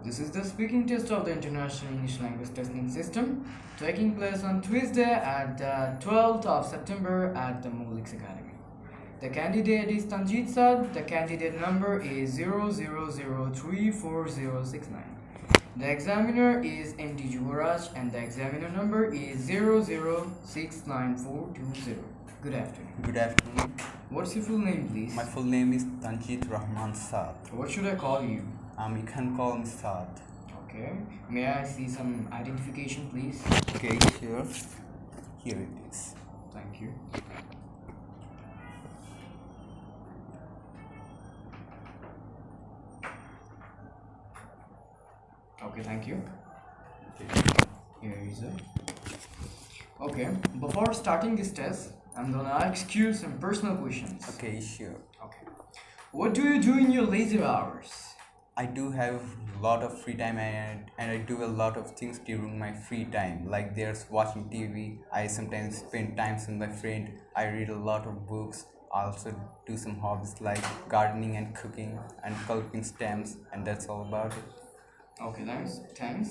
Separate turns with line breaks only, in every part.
This is the speaking test of the International English Language Testing System, taking place on Tuesday at the 12th of September at the Mulix Academy. The candidate is Tanjeet Saad. The candidate number is 00034069. The examiner is MD Juvaraj and the examiner number is 0069420. Good afternoon.
Good afternoon.
What's your full name, please?
My full name is Tanjeet Rahman Saad.
What should I call you?
You can call me Saad.
Okay. May I see some identification, please?
Okay, sure. Here it is.
Thank you. Okay, thank you.
Okay.
Here is it. Okay, before starting this test, I'm gonna ask you some personal questions.
Okay, sure.
Okay. What do you do in your leisure hours?
I do have a lot of free time and I do a lot of things during my free time. Like there's watching TV, I sometimes spend time with my friend, I read a lot of books. I also do some hobbies like gardening and cooking and collecting stamps, and that's all about it.
Okay, nice. Thanks.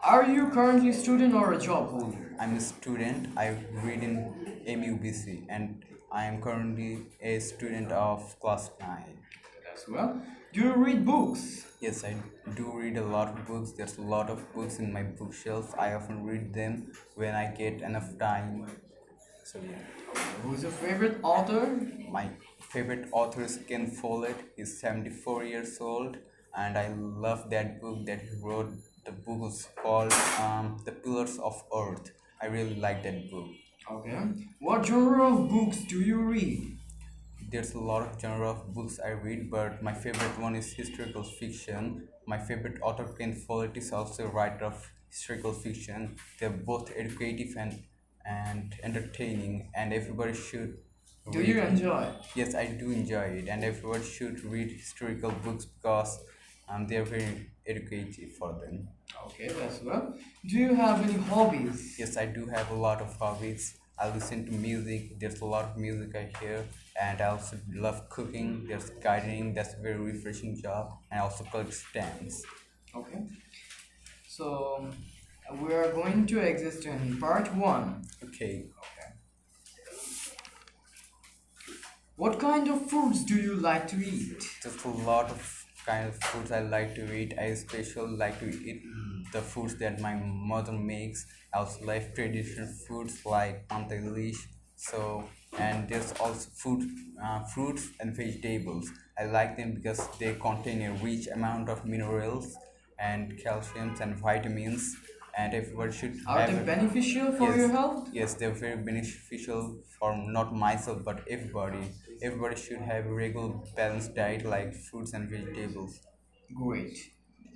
Are you currently a student or a job holder?
I'm a student. I read in MUBC and I am currently a student of class 9.
As well. Do you read books?
Yes, I do read a lot of books. There's a lot of books in my bookshelf. I often read them when I get enough time. So yeah.
Who's your favorite author?
My favorite author is Ken Follett. He's 74 years old and I love that book that he wrote. The book was called The Pillars of Earth. I really like that book.
Okay. What genre of books do you read?
There's a lot of genre of books I read, but my favorite one is historical fiction. My favorite author Ken Follett is also a writer of historical fiction. They're both educative and entertaining, and everybody should
Do
read
you
it.
enjoy?
Yes, I do enjoy it, and everyone should read historical books because they're very educative for them.
Okay, that's well. Do you have any hobbies?
Yes, I do have a lot of hobbies. I listen to music. There's a lot of music I hear, and I also love cooking. There's gardening. That's a very refreshing job, and I also collect stamps.
Okay. So we are going to exist in part 1.
Okay.
Okay. What kind of foods do you like to eat?
There's a lot of kind of foods I like to eat. I especially like to eat the foods that my mother makes. I also like traditional foods like pantalish. So and there's also fruits and vegetables. I like them because they contain a rich amount of minerals and calciums and vitamins. And everybody should
Are
have
they
it.
beneficial for your health?
Yes, they're very beneficial for not myself but everybody. Everybody should have a regular balanced diet like fruits and vegetables.
Great.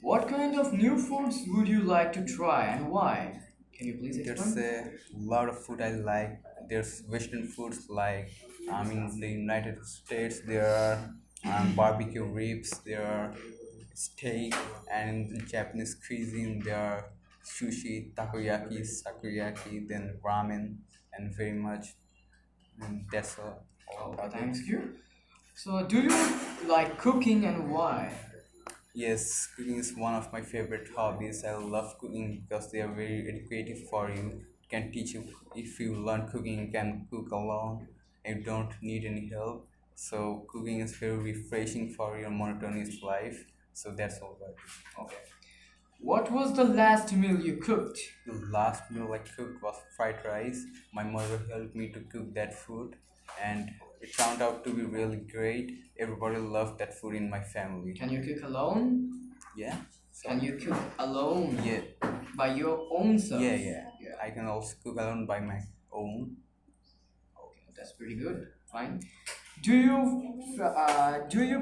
What kind of new foods would you like to try and why? Can you please
There's
explain?
a lot of food I like. There's Western foods like in the United States there are barbecue ribs, there are steak, and in Japanese cuisine there are sushi, takoyaki, sakoyaki, then ramen, and very much. And that's all
Okay,
about it.
thanks you. So do you like cooking and why?
Yes, cooking is one of my favorite hobbies. I love cooking because they are very educative for you. It can teach you if you learn cooking, you can cook alone. You don't need any help. So cooking is very refreshing for your monotonous life. So that's all about it.
Okay. What was the last meal you cooked?
The last meal I cooked was fried rice. My mother helped me to cook that food, and it turned out to be really great. Everybody loved that food in my family.
Can you cook alone?
Yeah.
Can you cook alone
Yeah.
by your own self?
Yeah.
Yeah.
I can also cook alone by my own.
Okay, that's pretty good. Fine. Do you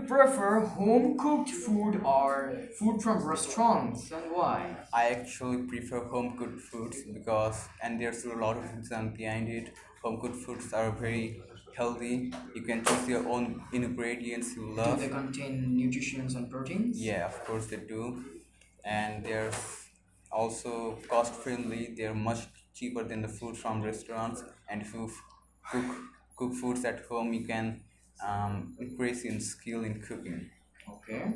prefer home cooked food or food from restaurants and why?
I actually prefer home cooked foods because, and there's a lot of reason behind it. Home cooked foods are very healthy. You can choose your own ingredients you
Do
love.
they contain nutrients and proteins?
Yeah, of course they do. And there's also cost friendly. They're much cheaper than the food from restaurants. And if you cook cook foods at home, you can increase in skill in cooking.
Okay,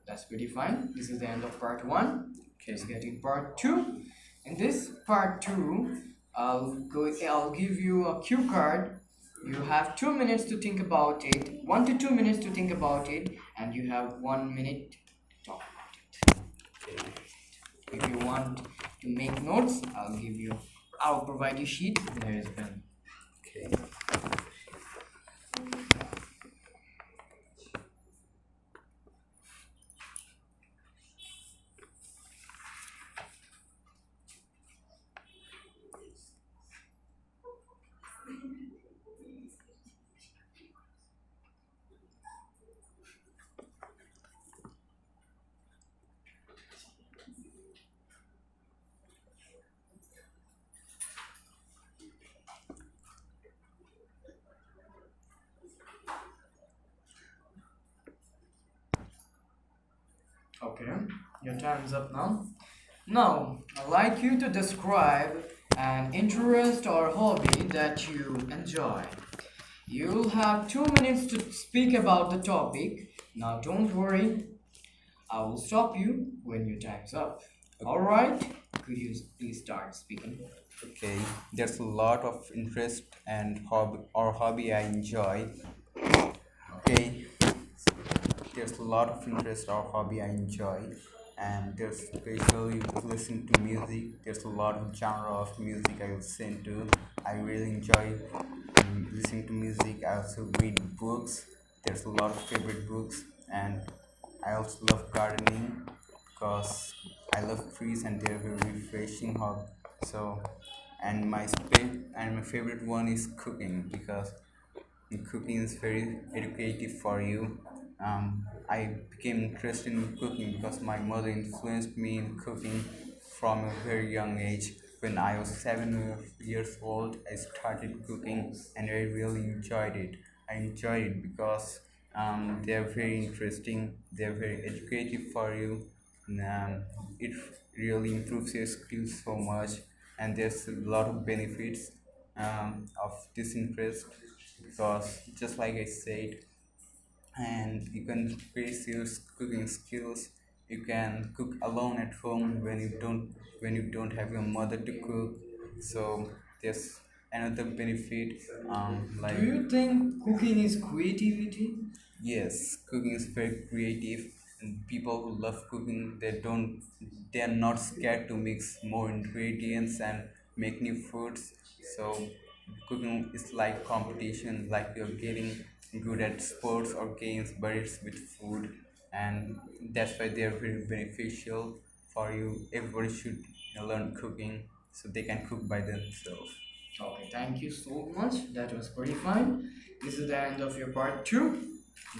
that's pretty fine. This is the end of part one.
Okay.
Let's get in part two. In this part two, I'll give you a cue card. You have 2 minutes to think about it, 1 to 2 minutes to think about it, and you have 1 minute to talk about it. If you want to make notes, I'll provide you sheet. There is pen.
Okay.
Okay, your time's up now. Now, I'd like you to describe an interest or hobby that you enjoy. You'll have 2 minutes to speak about the topic. Now, don't worry, I will stop you when your time's up. Alright, could you please start speaking?
Okay. There's a lot of interest and hobby I enjoy. Okay. There's a lot of interest or hobby I enjoy, and there's especially listening to music. There's a lot of genre of music I listen to. I really enjoy listening to music. I also read books. There's a lot of favorite books, and I also love gardening because I love trees and they're very refreshing hobby. So, and my favorite one is cooking because cooking is very educative for you. I became interested in cooking because my mother influenced me in cooking from a very young age. When I was 7 years old, I started cooking and I really enjoyed it. I enjoyed it because they are very interesting, they are very educative for you. It really improves your skills so much, and there's a lot of benefits of this interest because just like I said, and you can increase your cooking skills. You can cook alone at home when you don't have your mother to cook. So there's another benefit,
Do you think cooking is creativity?
yes, cooking is very creative, and people who love cooking, they are not scared to mix more ingredients and make new foods. So cooking is like competition, like you're getting good at sports or games, but it's with food, and that's why they are very beneficial for you. Everybody should learn cooking so they can cook by themselves.
Okay, thank you so much. That was pretty fine. This is the end of your part two.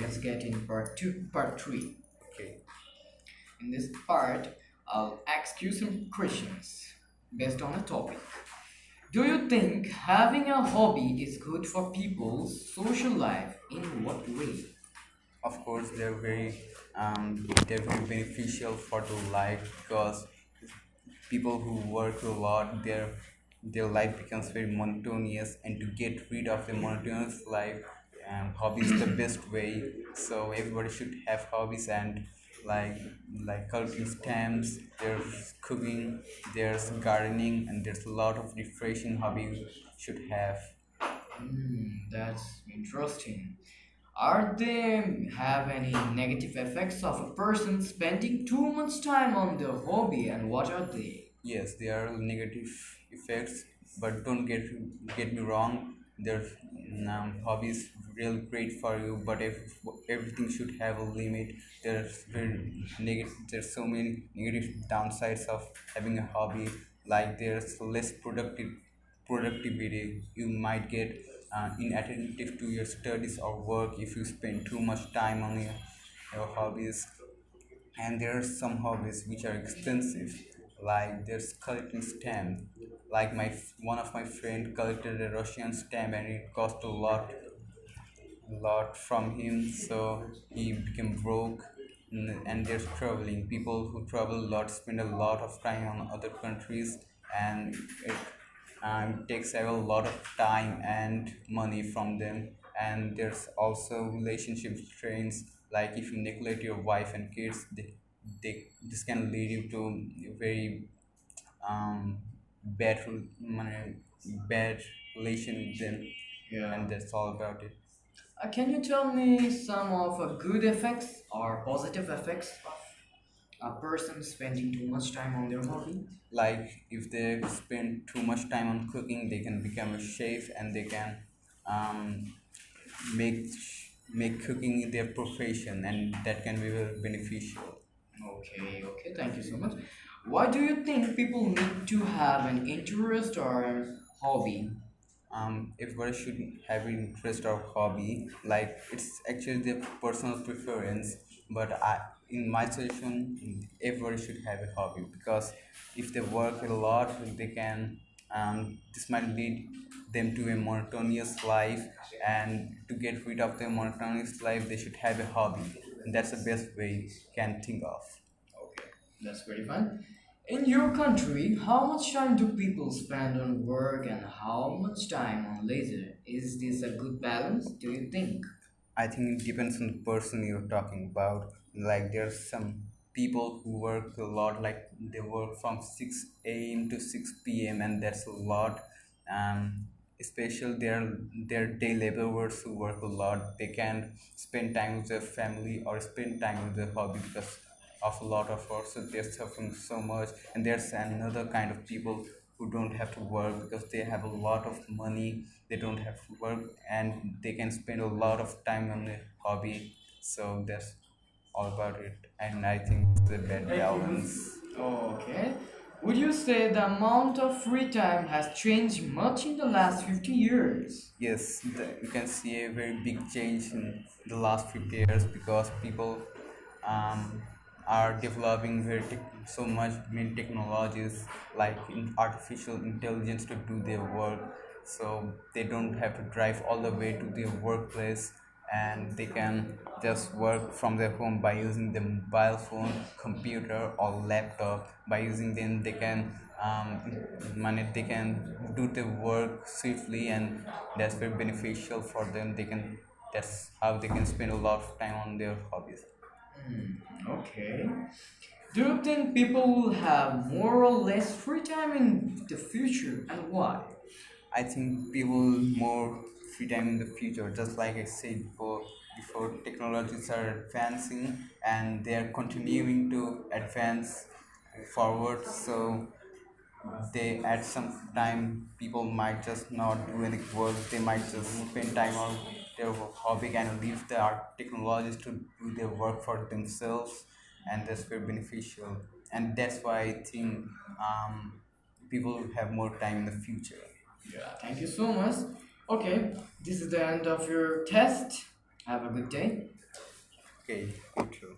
Let's get in part three.
Okay.
In this part, I'll ask you some questions based on a topic. Do you think having a hobby is good for people's social life? In what way?
Of course, they're very beneficial for the life because people who work a lot, their life becomes very monotonous, and to get rid of the monotonous life, hobby is the best way. So everybody should have hobbies, and like like collecting stamps, there's cooking, there's gardening, and there's a lot of refreshing hobby you should have.
That's interesting. Are they have any negative effects of a person spending too much time on their hobby, and what are they?
Yes, there are negative effects, but don't get me wrong. Their hobbies really great for you, but if everything should have a limit. There's very negative. There's so many negative downsides of having a hobby. Like there's less productivity. You might get inattentive to your studies or work if you spend too much time on your hobbies. And there are some hobbies which are expensive, like there's collecting stamp. Like one of my friend collected a Russian stamp and it cost a lot from him, so he became broke. And there's traveling. People who travel a lot spend a lot of time on other countries, and it takes a lot of time and money from them. And there's also relationship strains, Like if you neglect your wife and kids, this can lead you to very um, bad bad relation with them,
Yeah.
and that's all about it.
Can you tell me some of good effects or positive effects of a person spending too much time on their hobby?
Like if they spend too much time on cooking, they can become a chef, and they can um, make cooking their profession, and that can be very beneficial.
Okay, okay, thank you so much. Why do you think people need to have an interest or a hobby?
Everybody should have an interest or hobby. Like it's actually their personal preference, but in my suggestion, everybody should have a hobby, because if they work a lot, they can. This might lead them to a monotonous life, and to get rid of their monotonous life, they should have a hobby, and that's the best way you can think of.
Okay, that's pretty fun. In your country, how much time do people spend on work and how much time on leisure? Is this a good balance, do you think?
I think it depends on the person you're talking about. Like there's some people who work a lot, like they work from 6 a.m. to 6 p.m., and that's a lot. Especially their day laborers who work a lot. They can spend time with their family or spend time with their hobby because of a lot of work. So they're suffering so much. And there's another kind of people who don't have to work because they have a lot of money. They don't have to work, and they can spend a lot of time on their hobby. So that's all about it, and I think it's a bad balance.
Okay. Would you say the amount of free time has changed much in the last 50 years?
Yes, you can see a very big change in the last 50 years, because people um, are developing so much many technologies, like in artificial intelligence, to do their work. So they don't have to drive all the way to their workplace, and they can just work from their home by using the mobile phone, computer, or laptop. By using them, they can they can do the work swiftly, and that's very beneficial for them. That's how they can spend a lot of time on their hobbies.
Okay. Do you think people will have more or less free time in the future and why?
I think people more free time in the future, just like I said before technologies are advancing, and they are continuing to advance forward. So they at some time people might just not do any work. They might just spend time on their hobby and leave the art technologies to do their work for themselves, and that's very beneficial. And that's why I think people will have more time in the future.
Yeah, thank you so much. Okay, this is the end of your test. Have a good day.
Okay, good too.